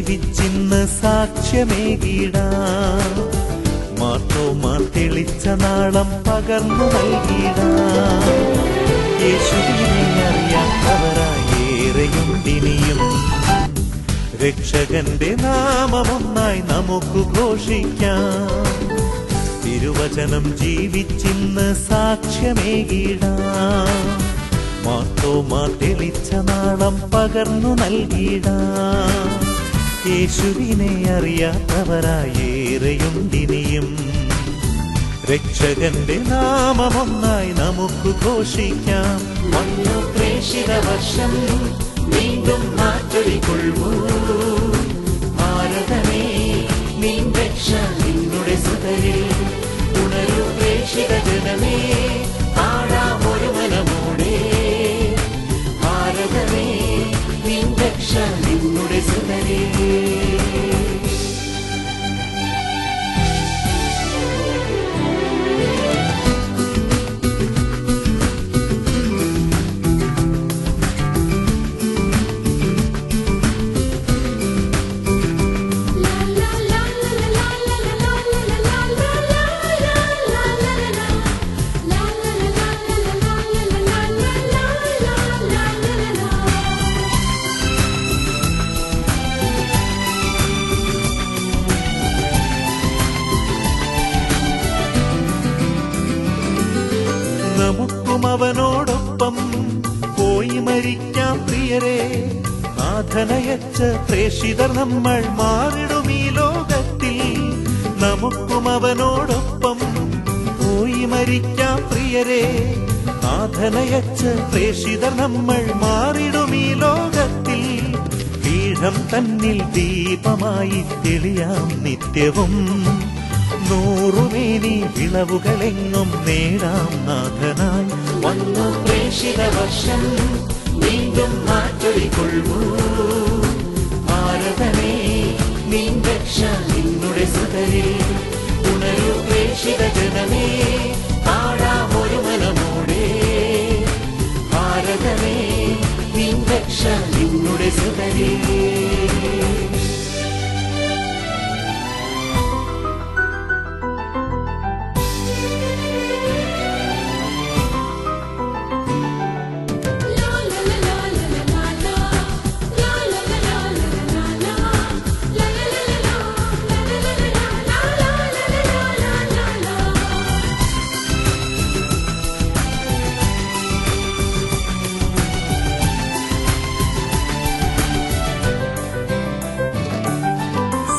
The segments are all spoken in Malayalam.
ജീവിച്ചിന്ന് സാക്ഷ്യമേകിടാം. മാർത്തോമാ തെളിച്ച നാളം പകർന്നു നൽകിടാം. യേശുവിനെ അറിയാത്തവരായേറെയുണ്ടിനിയും. രക്ഷകന്റെ നാമമൊന്നായി നമുക്ക് ഘോഷിക്കാം. തിരുവചനം ജീവിച്ചിന്ന് സാക്ഷ്യമേകിടാം. മാർത്തോമാ തെളിച്ച നാളം പകർന്നു നൽകിടാം. യേശുവിനെ അറിയാത്തവരായേറെയുണ്ടിനിയും. രക്ഷകന്റെ നാമമൊന്നായി നമുക്ക് ഘോഷിക്കാം. വന്നു പ്രേഷിത വർഷം വീണ്ടും മാറ്റൊലിക്കൊള്ളൂ. ഭാരതമേ നീൻ രക്ഷ നിന്നുടെ സുതരിൽ. ഉണരൂ പ്രേഷിത ജനമേ പാടാം ഒരു മനമോടെ. ഭാരതമേ നീൻ രക്ഷ നിന്നുടെ സുതരിൽ. നമുക്കും അവനോടൊപ്പം പോയി മരിക്കാം പ്രിയരെ. നാഥനയച്ച പ്രേഷിതർ നമ്മൾ മാറിടും ഈ ലോകത്തിൽ. നമുക്കും അവനോടൊപ്പം പോയി മരിക്കാം പ്രിയരെ. നാഥനയച്ച പ്രേഷിതർ നമ്മൾ മാറിടും ഈ ലോകത്തിൽ. പീഠം തന്നിൽ ദീപമായി തെളിയാം നിത്യവും. നൂറുമേനി വിളവുകളെങ്ങും നേടാം നാഥനായി. വന്നു പ്രേഷിത വർഷം വീണ്ടും മാറ്റൊലിക്കൊള്ളൂ. ഭാരതമേ നീൻ രക്ഷ നിന്നുടെ സുതരിൽ. ഉണരൂ പ്രേഷിത ജനമേ പാടാം ഒരു മനമോടെ. ഭാരതമേ നീൻ രക്ഷ നിന്നുടെ സുതരിൽ.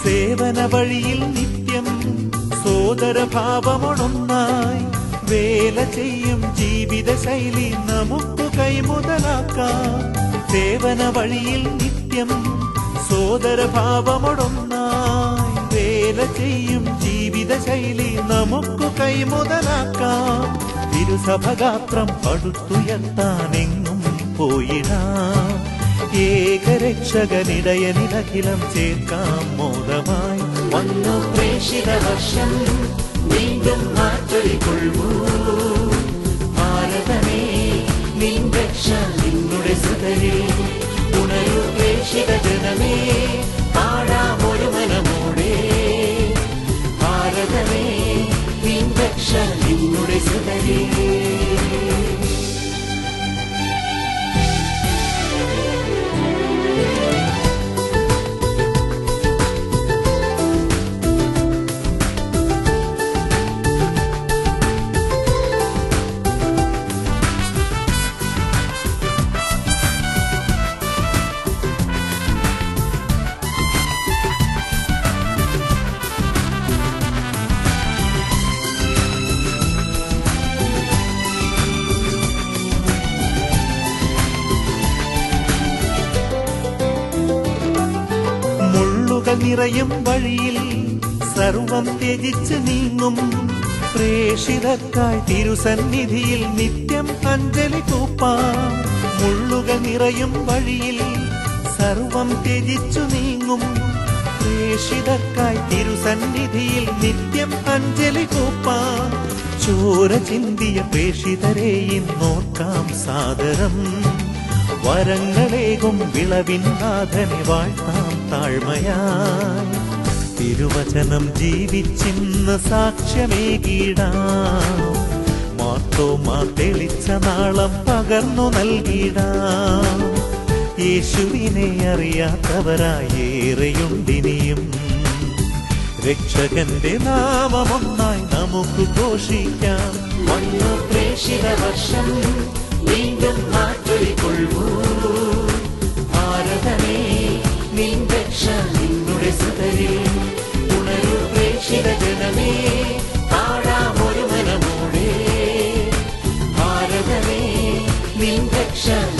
സേവന വഴിയിൽ നിത്യം സോദരഭാവമൊന്നായി വേല ചെയ്യും ജീവിത ശൈലി നമുക്ക് കൈമുതലാക്കാം. സേവന വഴിയിൽ നിത്യം സോദരഭാവമൊന്നായി വേല ചെയ്യും ജീവിത ശൈലി നമുക്ക് കൈമുതലാക്കാം. തിരുസഭഗാത്രം പടുത്തുയർത്താനെങ്ങും പോയിടാം. ഏകരക്ഷകനിടയനിലഖിലം ചേർക്കാം മോദമായി. വന്നു പ്രേഷിത വർഷം വീണ്ടും മാറ്റൊലിക്കൊള്ളൂ. ഭാരതമേ നീൻ രക്ഷ നിന്നുടെ സുതരിൽ. ഉണരൂ പ്രേഷിത ജനമേ പാടാം ഒരു മനമോടെ. ഭാരതമേ നീൻ രക്ഷ നിന്നുടെ സുതരിൽ. നിറയും വഴിയിൽ സർവം ത്യജിച്ച് നീങ്ങും. പ്രേഷിതർക്കായി തിരുസന്നിധിയിൽ നിത്യം അഞ്ജലി കൂപ്പാം. മുള്ളുകൾ നിറയും വഴിയിൽ സർവം ത്യജിച്ചു നീങ്ങും. പ്രേഷിതർക്കായി തിരുസന്നിധിയിൽ നിത്യം അഞ്ജലി കൂപ്പാം. ചോര ചിന്തിയ പ്രേഷിതരെ ഇന്നോർക്കാം സാദരം. വരങ്ങളേകും വിളവിൻ നാഥനെ വാഴ്ത്താം താഴ്മയായി തിരുവചനം ജീവിച്ചിന്ന് സാക്ഷ്യമേകിടാം. മാർത്തോമാ തെളിച്ച നാളം പകർന്നു നൽകിടാം. യേശുവിനെ അറിയാത്തവരായി ഏറെയുണ്ടിനിയും. രക്ഷകന്റെ നാമമൊന്നായി നമുക്ക് ഘോഷിക്കാം. വന്നു പ്രേഷിത വർഷം വീണ്ടും മാറ്റൊലിക്കൊള്ളൂ. ഭാരതമേ നിൻ രക്ഷ നിന്നുടെ സുതരിൽ. ഉണരൂ പ്രേഷിത ജനമേ, പാടാമൊരു മനമോടെ. ഭാരതമേ നിൻ രക്ഷ